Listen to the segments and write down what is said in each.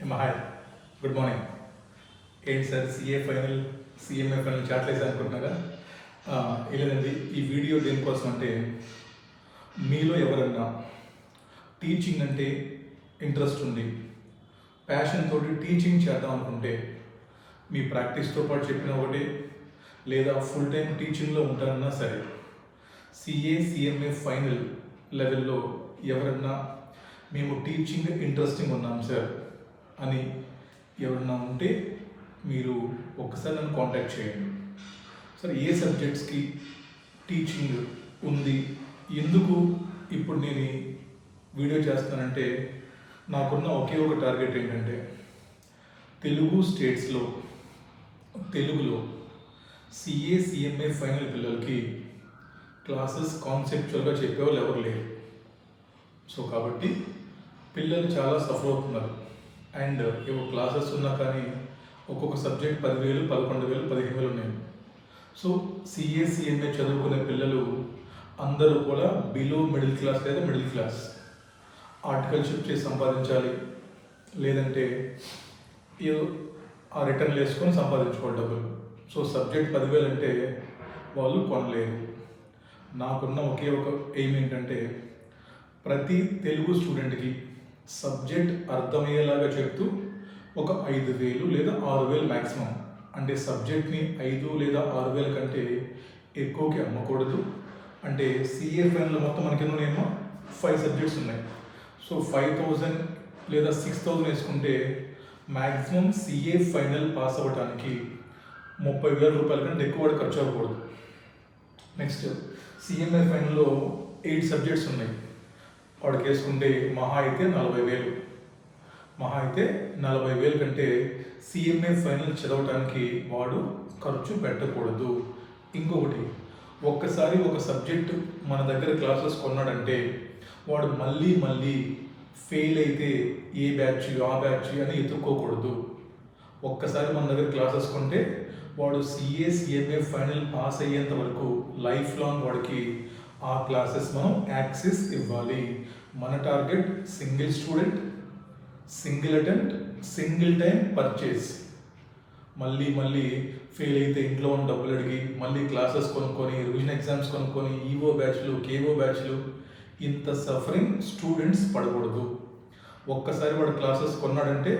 Hi, good morning. ఏంటి sir CMA final చాట్లేసి అనుకుంటున్నారా? లేదండి. ఈ వీడియో దేనికోసం అంటే మీలో ఎవరన్నా టీచింగ్ అంటే ఇంట్రెస్ట్ ఉండి ప్యాషన్ తోటి టీచింగ్ చేద్దాం అనుకుంటే మీ ప్రాక్టీస్తో పాటు చెప్పిన ఒకటి లేదా ఫుల్ టైం టీచింగ్లో ఉంటారన్నా సరే సిఎంఏ ఫైనల్ లెవెల్లో ఎవరన్నా మేము టీచింగ్ ఇంట్రెస్టింగ్ ఉన్నాం సార్ అని ఎవరన్నా ఉంటే మీరు ఒక్కసారి నన్ను కాంటాక్ట్ చేయండి. సార్ ఏ సబ్జెక్ట్స్కి టీచింగ్ ఉంది, ఎందుకు ఇప్పుడు నేను వీడియో చేస్తానంటే నాకున్న ఒకే ఒక టార్గెట్ ఏంటంటే తెలుగు స్టేట్స్లో తెలుగులో సిఎంఏ ఫైనల్ పిల్లలకి క్లాసెస్ కాన్సెప్చువల్గా చెప్పేవాళ్ళు ఎవరు లేరు. సో కాబట్టి పిల్లలు చాలా సఫర్ అవుతున్నారు. అండ్ ఏవో క్లాసెస్ ఉన్నా కానీ ఒక్కొక్క సబ్జెక్ట్ 10,000, 11,000, 15,000 ఉన్నాయి. సో సిఎంఏ చదువుకునే పిల్లలు అందరూ కూడా బిలో మిడిల్ క్లాస్ లేదా మిడిల్ క్లాస్ ఆర్టికల్షిప్ చేసి సంపాదించాలి, లేదంటే ఆ రిటర్న్ వేసుకొని సంపాదించుకోవాలి డబ్బులు. సో సబ్జెక్ట్ 10,000 అంటే వాళ్ళు కొనలేరు. నాకున్న ఒకే ఒక ఎయిమ్ ఏంటంటే ప్రతి తెలుగు స్టూడెంట్కి సబ్జెక్ట్ అర్థమయ్యేలాగా చెప్తూ ఒక 5,000 లేదా 6,000 మ్యాక్సిమం, అంటే సబ్జెక్ట్ని 5 లేదా 6,000 కంటే ఎక్కువకి అమ్మకూడదు. అంటే సిఏ ఫైనల్ మొత్తం మనకేమో 5 సబ్జెక్ట్స్ ఉన్నాయి. సో 5,000 లేదా 6,000 వేసుకుంటే మ్యాక్సిమం సిఏ ఫైనల్ పాస్ అవ్వడానికి 30,000 రూపాయల కంటే ఎక్కువ ఖర్చు అవ్వకూడదు. నెక్స్ట్ సిఎంఏ ఫైనల్లో 8 సబ్జెక్ట్స్ ఉన్నాయి. వాడికి వేసుకుంటే మహా అయితే 40,000 కంటే సిఎంఏ ఫైనల్ చదవడానికి వాడు ఖర్చు పెట్టకూడదు. ఇంకొకటి, ఒక్కసారి ఒక సబ్జెక్ట్ మన దగ్గర క్లాసెస్ కొన్నాడంటే వాడు మళ్ళీ ఫెయిల్ అయితే ఏ బ్యాచ్ ఆ బ్యాచ్ అని ఎత్తుక్కోకూడదు. ఒక్కసారి మన దగ్గర క్లాసెస్ కొంటే వాడు సిఎంఏ ఫైనల్ పాస్ అయ్యేంత వరకు లైఫ్ లాంగ్ వాడికి ఆ క్లాసెస్ మనం యాక్సెస్ ఇవ్వాలి. మన target single student, single attempt, single time purchase. మళ్ళీ ఫెయిల్ అయితే ఇంట్లో ఉన్న డబ్బులు అడిగి మళ్ళీ క్లాసెస్ కొనుక్కొని రివిజన్ ఎగ్జామ్స్ కొనుక్కొని ఈఓ బ్యాచ్లు, కేఓ బ్యాచ్లు, ఇంత సఫరింగ్ స్టూడెంట్స్ పడకూడదు. ఒక్కసారి వాడు క్లాసెస్ కొన్నాడంటే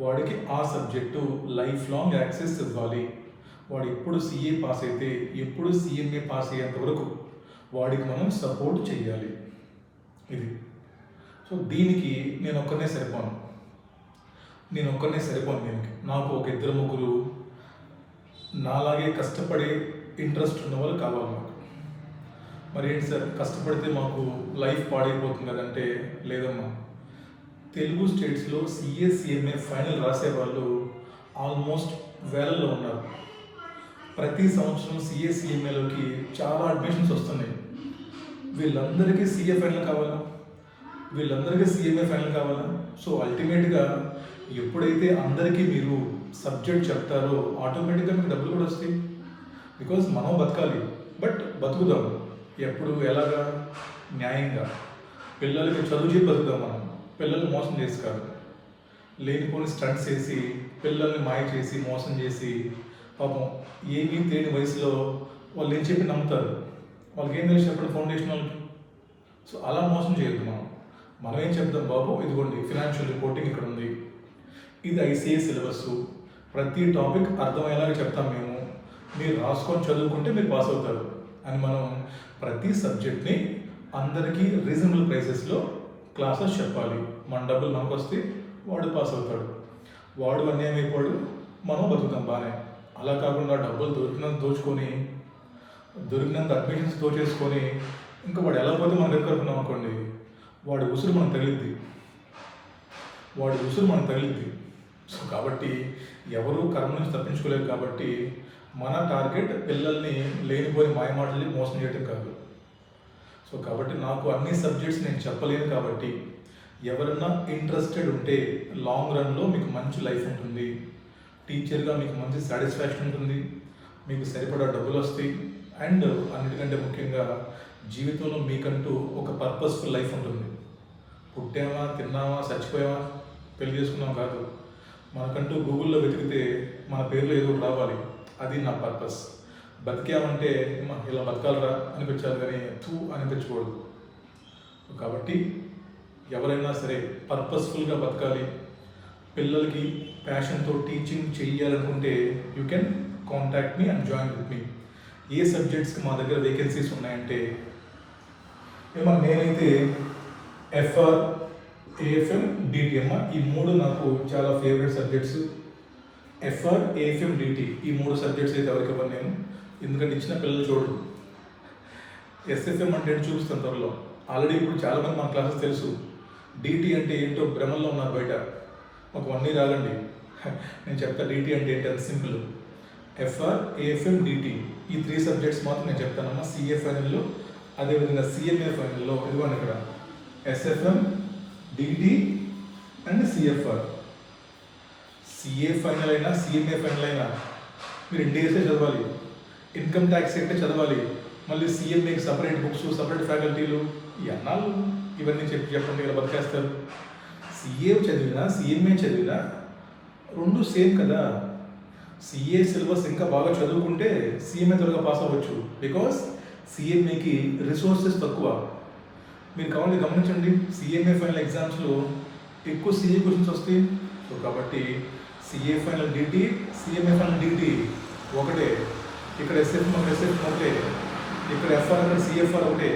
వాడికి ఆ సబ్జెక్టు లైఫ్ లాంగ్ యాక్సెస్ ఇవ్వాలి. వాడు ఎప్పుడు సిఏ పాస్ అయితే ఎప్పుడు సిఎంఏ పాస్ అయ్యేంత వరకు వాడికి మనం సపోర్ట్ చేయాలి. ఇది. సో దీనికి నేను ఒక్కనే సరిపోను దీనికి. నాకు ఒక 2-3 నాలాగే కష్టపడే ఇంట్రెస్ట్ ఉన్న వాళ్ళు కావాలి నాకు. మరి ఏంటి సార్, కష్టపడితే మాకు లైఫ్ పాడైపోతుంది కదంటే లేదమ్మా. తెలుగు స్టేట్స్లో సిఎంఏ ఫైనల్ రాసే వాళ్ళు ఆల్మోస్ట్ వేలల్లో ఉన్నారు. ప్రతి సంవత్సరం సిఎంఏలోకి చాలా అడ్మిషన్స్ వస్తున్నాయి. వీళ్ళందరికీ సిఏ ఫైనల్ కావాలా, వీళ్ళందరికీ సిఎంఏ ఫైనల్ కావాలా? సో అల్టిమేట్గా ఎప్పుడైతే అందరికీ మీరు సబ్జెక్ట్ చెప్తారో ఆటోమేటిక్గా మీకు డబ్బులు కూడా వస్తాయి. బికాజ్ మనం బతకాలి, బట్ బతుకుదాం ఎప్పుడు ఎలాగా, న్యాయంగా. పిల్లలకి చదువు చెప్పి బతుకుదాం. మనం పిల్లల్ని మోసం చేసి కాదు, లేనిపోని స్టంట్స్ చేసి పిల్లల్ని మాయ చేసి మోసం చేసి పాపం ఏమీ తెలియని వయసులో వాళ్ళు ఏం చెప్పి నమ్ముతారు. వాళ్ళకి ఏం తెలిసి చెప్పడం ఫౌండేషన్ వాళ్ళకి. సో అలా మోసం చేయొద్దు. మనం ఏం చెప్తాం, బాబు ఇదిగోండి ఫినాన్షియల్ రిపోర్టింగ్ ఇక్కడ ఉంది, ఇది ఐసీఏ సిలబస్, ప్రతి టాపిక్ అర్థమయ్యేలాగా చెప్తాం మేము, మీరు రాసుకొని చదువుకుంటే మీరు పాస్ అవుతారు అని మనం ప్రతి సబ్జెక్ట్ని అందరికీ రీజనబుల్ ప్రైసెస్లో క్లాసెస్ చెప్పాలి. మన డబ్బులు మనకు వస్తే వాడు పాస్ అవుతాడు, వాడు అన్యాయం అయిపోడు, మనం బతుకుతాం బాగానే. అలా కాకుండా డబ్బులు దొరికినంత అడ్మిషన్స్ దోచేసుకొని ఇంకా వాడు ఎలా పోతే మనం ఎదుర్కొన్నాం అనుకోండి, వాడి ఉసురు మనకు తగిలిద్ది. సో కాబట్టి ఎవరు కర్మ నుంచి తప్పించుకోలేరు. కాబట్టి మన టార్గెట్ పిల్లల్ని లేనిపోయి మాయమాటల్ని మోసం చేయటం కాదు. సో కాబట్టి నాకు అన్ని సబ్జెక్ట్స్ నేను చెప్పలేను. కాబట్టి ఎవరన్నా ఇంట్రెస్టెడ్ ఉంటే లాంగ్ రన్లో మీకు మంచి లైఫ్ ఉంటుంది, టీచర్గా మీకు మంచి సాటిస్ఫాక్షన్ ఉంటుంది, మీకు సరిపడా డబ్బులు వస్తాయి. అండ్ అన్నిటికంటే ముఖ్యంగా జీవితంలో మీకంటూ ఒక పర్పస్ఫుల్ లైఫ్ ఉంటుంది. పుట్టామా, తిన్నామా, చచ్చిపోయామా, పెళ్లి చేసుకున్నాం కాదు. మనకంటూ గూగుల్లో వెతికితే మన పేర్లో ఏదో ఒకటి రావాలి. అది నా పర్పస్. బతికామంటే ఇలా బతకాలరా అనిపించాలి కానీ తూ అనిపించకూడదు. కాబట్టి ఎవరైనా సరే పర్పస్ఫుల్గా బతకాలి, పిల్లలకి ప్యాషన్తో టీచింగ్ చేయాలనుకుంటే you can contact me and join with me. ఏ సబ్జెక్ట్స్కి మా దగ్గర వేకెన్సీస్ ఉన్నాయంటే నేనైతే ఎఫ్ఆర్, ఏఎఫ్ఎం, డిటిఎం ఈ మూడు నాకు చాలా ఫేవరెట్ సబ్జెక్ట్స్. ఎఫ్ఆర్, ఏఎఫ్ఎం, డిటి ఈ మూడు సబ్జెక్ట్స్ అయితే ఎవరికి ఇవ్వను నేను, ఎందుకంటే ఇచ్చిన పిల్లలు చూడరు. ఎస్ఎఫ్ఎం అంటే చూపిస్తాను త్వరలో. ఆల్రెడీ ఇప్పుడు చాలామంది మన క్లాసెస్ తెలుసు. డిటి అంటే ఏంటో భ్రమల్లో ఉన్నారు బయట. ఒక 1 year ఆగండి, నేను చెప్తా డిటి అంటే ఏంటి. అది సింపుల్. ఎఫ్ఆర్, ఏఎఫ్ఎం, డిటి ఈ 3 సబ్జెక్ట్స్ మాత్రం నేను చెప్తానమ్మా. సిఏ ఫైనల్లో, అదేవిధంగా సిఎంఏ ఫైనల్లో ఇదిగోండి ఇక్కడ SFM, DT and CFR. CA final అయినా సిఎంఏ ఫైనల్ అయినా మీరు ఇండియన్సే చదవాలి. ఇన్కమ్ ట్యాక్స్ అంటే చదవాలి. మళ్ళీ సిఎంఏకి సపరేట్ బుక్స్, సపరేట్ ఫ్యాకల్టీలు, ఈ అన్నాళ్ళు ఇవన్నీ చెప్పండి ఇలా బతికేస్తారు. సిఏ చదివినా సిఎంఏ చదివినా రెండు సేమ్ కదా. సిఏ సిలబస్ ఇంకా బాగా చదువుకుంటే సిఎంఏ త్వరగా పాస్ అవ్వచ్చు. బికాస్ సిఎంఏకి రిసోర్సెస్ తక్కువ. మీరు కావాలి గమనించండి, సిఎంఏ ఫైనల్ ఎగ్జామ్స్లో ఎక్కువ సిఏ క్వశ్చన్స్ వస్తాయి. సో కాబట్టి CA final DT, CMA final DT ఒకటే. ఇక్కడ ఎస్ఎఫ్ ఒకటే, ఇక్కడ ఎఫ్ఆర్, ఇక్కడ సిఎఫ్ఆర్ ఒకటే.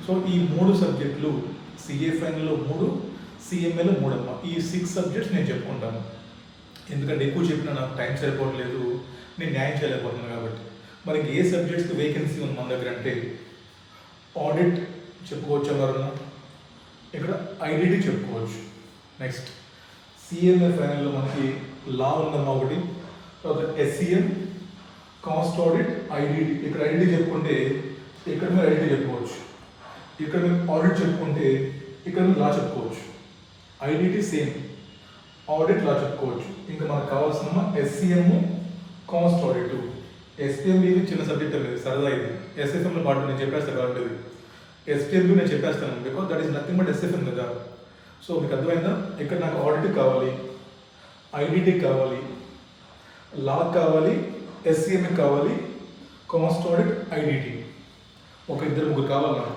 సో ఈ 3 సబ్జెక్టులు సిఏ ఫైనల్లో 3, సిఎంఏలో 3 అమ్మా. ఈ 6 సబ్జెక్ట్స్ నేను చెప్పుకుంటాను. ఎందుకంటే ఎక్కువ చెప్పినా నాకు టైం సరిపోవట్లేదు, నేను న్యాయం చేయలేకపోతున్నాను కాబట్టి. మరి ఏ సబ్జెక్ట్స్కి వేకెన్సీ ఉంది మన దగ్గర అంటే ఆడిట్ చెప్పుకోవచ్చు ఎవరన్నా, ఇక్కడ ఐడిటి చెప్పుకోవచ్చు. నెక్స్ట్ సిఎంఏ ఫైనల్లో మనకి లా ఉందమ్మా ఒకటి. తర్వాత ఎస్సిఎం, కాస్ట్ ఆడిట్, ఐడిటి. ఇక్కడ ఐడిటి చెప్పుకుంటే ఇక్కడ మీరు ఐడిటి చెప్పుకోవచ్చు. ఇక్కడ మీరు ఆడిట్ చెప్పుకుంటే ఇక్కడ మీరు లా చెప్పుకోవచ్చు. ఐడిటి సేమ్, ఆడిట్ లా చెప్పుకోవచ్చు. ఇంకా మనకు కావాల్సిన ఎస్సిఎం, కాస్ట్ ఆడిట్. ఎస్పిఎం ఇది చిన్న సబ్జెక్ట్ అనేది, సరదా ఇది. ఎస్ఎఫ్ఎంలో పాటు నేను చెప్పేస్తాను కాబట్టి ఎస్పిఎం నేను చెప్పేస్తాను, because that is nothing but SFM కదా. సో మీకు అర్థమైందా? ఇక్కడ నాకు ఆడిట్ కావాలి, ఐడిటి కావాలి, లా కావాలి, ఎస్సిఎంఏ కావాలి, కాస్ట్ ఆడిట్, ఐడిటి. ఒక 2-3 కావాలి నాకు.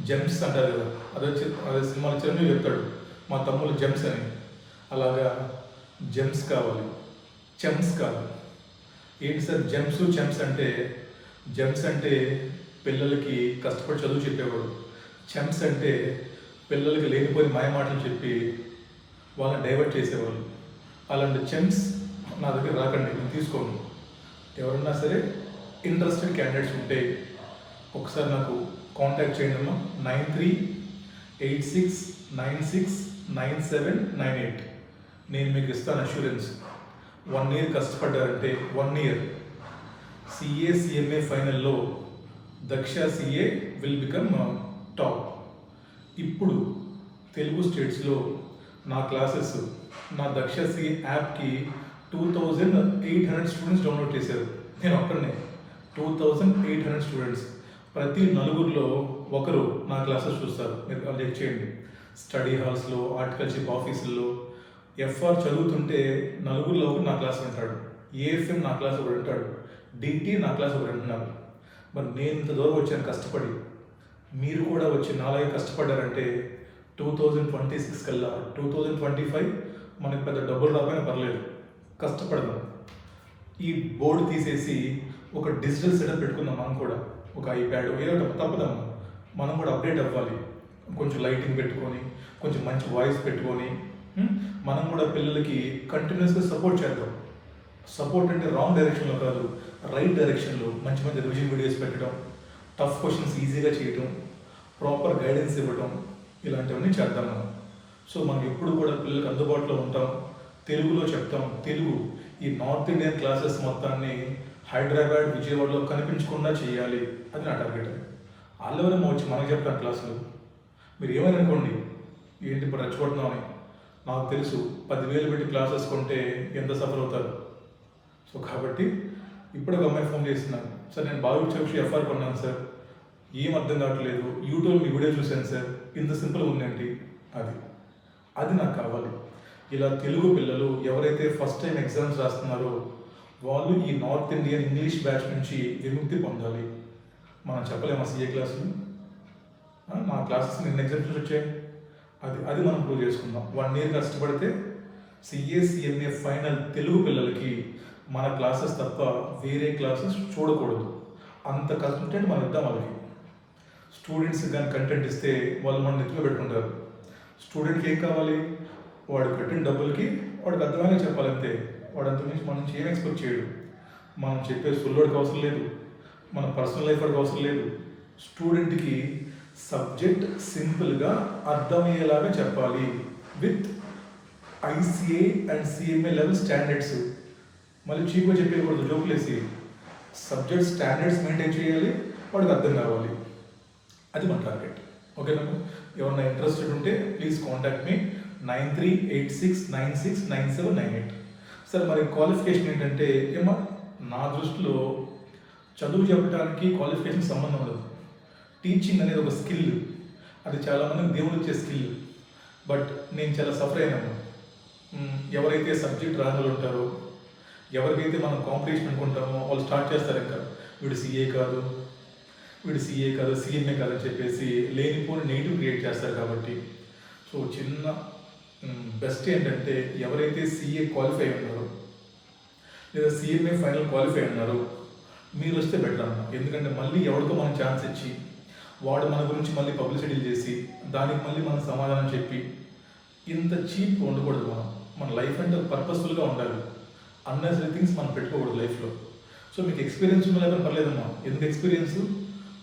జెమ్స్ అంటారు కదా, అదే సినిమాలో చిరంజీవి చెప్తాడు మా తమ్ముళ్ళు జెమ్స్ అని. అలాగా జెమ్స్ కావాలి, చెమ్స్ కాదు. ఏంటి సార్ జెమ్స్ చెమ్స్ అంటే? జెమ్స్ అంటే పిల్లలకి కష్టపడి చదువు చెప్పేవాడు. చెమ్స్ అంటే పిల్లలకి లేనిపోయిన మాయమాటలు చెప్పి వాళ్ళని డైవర్ట్ చేసేవాళ్ళు. అలాంటి చెమ్స్ నా దగ్గర రాకండి, నేను తీసుకోను. ఎవరన్నా సరే ఇంట్రెస్టెడ్ క్యాండిడేట్స్ ఉంటే ఒకసారి నాకు కాంటాక్ట్ చేయండి అమ్మా. 9386969798. నేను మీకు ఇస్తాను అష్యూరెన్స్. 1 year కష్టపడ్డారంటే 1 year సిఏ సిఎంఏ ఫైనల్లో Daksha CA will become top. ఇప్పుడు తెలుగు స్టేట్స్లో నా క్లాసెస్, నా దక్ష సిఏ యాప్కి 2800 స్టూడెంట్స్ డౌన్లోడ్ చేశారు. నేను ఒక్కడనే 2800 స్టూడెంట్స్. ప్రతి 4 ఒకరు నా క్లాసెస్ చూస్తారు. మీరు చెక్ చేయండి. స్టడీ హాల్స్లో, హార్టికల్చర్ ఆఫీసుల్లో ఎఫ్ఆర్ చదువుతుంటే 4 ఒకరు నా క్లాస్ వింటాడు, ఏఎఫ్ఎం నా క్లాస్ ఒకరు వింటాడు, డిటి నా క్లాస్ ఒకరు వింటున్నారు. మరి నేను ఇంత దూరం వచ్చాను కష్టపడి. మీరు కూడా వచ్చి నాలాగే కష్టపడ్డారంటే 2026 కల్లా 2025 మనకి పెద్ద డబ్బులు రాకపోయినా పర్లేదు, కష్టపడదాం. ఈ బోర్డు తీసేసి ఒక డిజిటల్ సెటప్ పెట్టుకుందాం. మనం కూడా ఒక ఐప్యాడ్ ఏదో తప్పదమ్మా, మనం కూడా అప్డేట్ అవ్వాలి. కొంచెం లైటింగ్ పెట్టుకొని, కొంచెం మంచి వాయిస్ పెట్టుకొని మనం కూడా పిల్లలకి కంటిన్యూస్గా సపోర్ట్ చేద్దాం. సపోర్ట్ అంటే రాంగ్ డైరెక్షన్లో కాదు, రైట్ డైరెక్షన్లో మంచి మంచి రివిజన్ వీడియోస్ పెట్టడం, టఫ్ క్వశ్చన్స్ ఈజీగా చేయటం, ప్రాపర్ గైడెన్స్ ఇవ్వడం, ఇలాంటివన్నీ చేద్దాం మనం. సో మనం ఎప్పుడు కూడా పిల్లలకి అందుబాటులో ఉంటాం, తెలుగులో చెప్తాం. తెలుగు ఈ నార్త్ ఇండియన్ క్లాసెస్ మొత్తాన్ని హైదరాబాద్, విజయవాడలో కనిపించకుండా చేయాలి, అది నా టార్గెట్. వాళ్ళెవరేమో వచ్చి మనకు చెప్తాను క్లాసులు. మీరు ఏమైనా అనుకోండి, ఏంటి ఇప్పుడు రెచ్చగొడుతున్నామని. నాకు తెలుసు 10,000 పెట్టి క్లాసెస్ కొంటే ఎంత సఫర్ అవుతారు. సో కాబట్టి ఇప్పుడు ఒక అమ్మాయి ఫోన్ చేస్తున్నాను, సార్ నేను బాగా చెప్పి ఎఫ్ఆర్ కొన్నాను సార్, ఏం అర్థం కావట్లేదు, యూట్యూబ్ మీ వీడియో చూశాను సార్, ఇంత సింపుల్గా ఉందండి. అది అది నాకు కావాలి. ఇలా తెలుగు పిల్లలు ఎవరైతే ఫస్ట్ టైం ఎగ్జామ్స్ రాస్తున్నారో వాళ్ళు ఈ నార్త్ ఇండియన్ ఇంగ్లీష్ బ్యాచ్ నుంచి విముక్తి పొందాలి. మనం చెప్పలేమా సీఏ క్లాసులు? మా క్లాసెస్ నిన్న ఎగ్జామ్స్ వచ్చాయి. అది మనం ప్రూవ్ చేసుకుందాం. 1 year కష్టపడితే సిఏ ఫైనల్ తెలుగు పిల్లలకి మన క్లాసెస్ తప్ప వేరే క్లాసెస్ చూడకూడదు. అంత కంటెంట్ మనం ఇద్దాం వాళ్ళకి. స్టూడెంట్స్ కానీ కంటెంట్ ఇస్తే వాళ్ళు మన నెత్తిలో పెట్టుకుంటారు. స్టూడెంట్కి ఏం కావాలి? వాడు కట్టిన డబ్బులకి వాడికి అర్థమైనా చెప్పాలంతే. వాడు అంతకుమించి మన నుంచి ఏం ఎక్స్పెక్ట్ చేయడు. మనం చెప్పే సొల్లోడికి అవసరం లేదు, మన పర్సనల్ లైఫ్ వాడికి అవసరం లేదు. స్టూడెంట్కి సబ్జెక్ట్ సింపుల్గా అర్థమయ్యేలాగా చెప్పాలి with ICA and CMA level standards. మళ్ళీ చీప్గా చెప్పేయకూడదు జోకులేసి. సబ్జెక్ట్ స్టాండర్డ్స్ మెయింటైన్ చేయాలి, వాడికి అర్థం కావాలి. అది మన టార్గెట్. ఓకేనా? ఎవరైనా ఇంట్రెస్టెడ్ ఉంటే ప్లీజ్ కాంటాక్ట్ మీ 9386969798. సార్ మరి క్వాలిఫికేషన్ ఏంటంటే ఏమో నా దృష్టిలో చదువు చెప్పడానికి క్వాలిఫికేషన్ సంబంధం ఉండదు. టీచింగ్ అనేది ఒక స్కిల్. అది చాలామందికి దేవుడు ఇచ్చే స్కిల్. బట్ నేను చాలా సఫర్ అయినాను. ఎవరైతే సబ్జెక్ట్ రానులు ఉంటారో, ఎవరికైతే మనం కాంపిటీషన్ అనుకుంటామో వాళ్ళు స్టార్ట్ చేస్తారు ఇంకా వీడు సిఏ కాదు సిఎంఏ కాదు అని చెప్పేసి లేనిపోని నెగిటివ్ క్రియేట్ చేస్తారు. కాబట్టి సో చిన్న బెస్ట్ ఏంటంటే ఎవరైతే సిఏ క్వాలిఫై ఉన్నారో లేదా సిఎంఏ ఫైనల్ క్వాలిఫై ఉన్నారో మీరు వస్తే బెటర్ అన్న. ఎందుకంటే మళ్ళీ ఎవరితో మనం ఛాన్స్ ఇచ్చి వాడు మన గురించి మళ్ళీ పబ్లిసిటీలు చేసి దానికి మళ్ళీ మనం సమాధానం చెప్పి ఇంత చీప్ ఉండకూడదు. మన లైఫ్ అంటే పర్పస్ఫుల్గా ఉండాలి. అన్నెసరీ థింగ్స్ మనం పెట్టుకోకూడదు లైఫ్లో. సో మీకు ఎక్స్పీరియన్స్ ఉన్న లేకపోతే పర్లేదమ్మా. ఎందుకు ఎక్స్పీరియన్స్?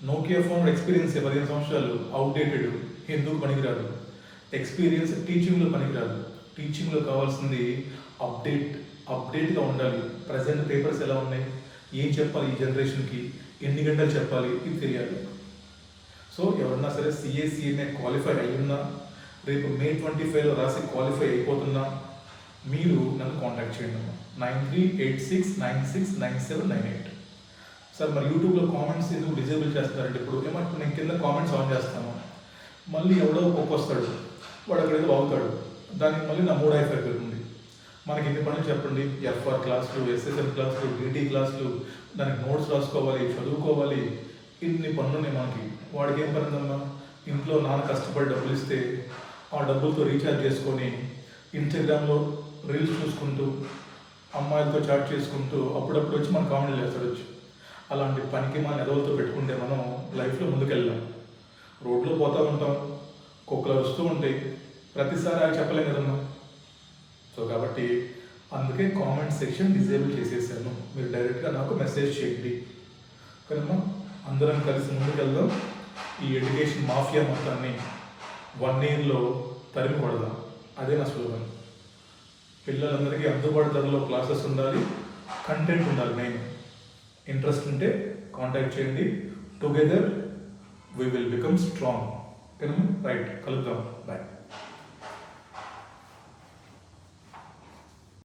నోకియా ఫోన్ ఎక్స్పీరియన్స్ 15 సంవత్సరాలు అవుట్డేటెడ్, ఎందుకు పనికిరాదు. ఎక్స్పీరియన్స్ టీచింగ్లో పనికిరాదు. టీచింగ్లో కావాల్సింది అప్డేట్గా ఉండాలి. ప్రజెంట్ పేపర్స్ ఎలా ఉన్నాయి, ఏం చెప్పాలి ఈ జనరేషన్కి, ఎన్ని గంటలు చెప్పాలి, ఇది తెలియాలి. సో ఎవరన్నా సరే సిఏ క్వాలిఫై అయ్యున్నా, రేపు May 25 రాసి క్వాలిఫై అయిపోతున్నా మీరు నన్ను కాంటాక్ట్ చేయండి అమ్మా. 9386969798. సార్ మరి యూట్యూబ్లో కామెంట్స్ ఎందుకు డిజేబుల్ చేస్తున్నారంటే ఇప్పుడు ఏమంటే నేను కింద కామెంట్స్ ఆన్ చేస్తాను, మళ్ళీ ఎవడో వస్తాడు, వాడు అక్కడేదో అవుతాడు, దానికి మళ్ళీ నా మూడ్ అయిపోయి ఉంది. మనకి ఎన్ని పనులు చెప్పండి? ఎఫ్ఆర్ క్లాసులు, ఎస్ఎస్ఎం క్లాసులు, డిటి క్లాసులు, దానికి నోట్స్ రాసుకోవాలి, చదువుకోవాలి, ఇన్ని పనులు ఉన్నాయి మనకి. వాడికి ఏం పనిందమ్మా? ఇంట్లో నాన్న కష్టపడి డబ్బులు ఇస్తే ఆ డబ్బులతో రీఛార్జ్ చేసుకొని ఇన్స్టాగ్రామ్లో రీల్స్ చూసుకుంటూ అమ్మాయిలతో చాట్ చేసుకుంటూ అప్పుడప్పుడు వచ్చి మన కామెంట్లు చేస్తాడు వచ్చి. అలాంటి పనికి మన ఎదవలతో పెట్టుకుంటే మనం లైఫ్లో ముందుకెళ్ళాం. రోడ్లో పోతూ ఉంటాం, కుక్కలు వస్తూ ఉంటాయి, ప్రతిసారి అవి చెప్పలేం కదమ్మా. సో కాబట్టి అందుకే కామెంట్ సెక్షన్ డిజేబుల్ చేసేసాను. మీరు డైరెక్ట్గా నాకు మెసేజ్ చేయండి కదమ్మా. అందరం కలిసి ముందుకెళ్దాం. ఈ ఎడ్యుకేషన్ మాఫియా మొత్తాన్ని 1 yearలో తరిమి కొడదాం. అదే నా స్లోగన్. పిల్లలందరికీ అందుబాటు ధరలో క్లాసెస్ ఉండాలి, కంటెంట్ ఉండాలి. మెయిన్ ఇంట్రెస్ట్ ఉంటే కాంటాక్ట్ చేయండి. Together we will become strong. Right, కలుద్దాం. బాయ్.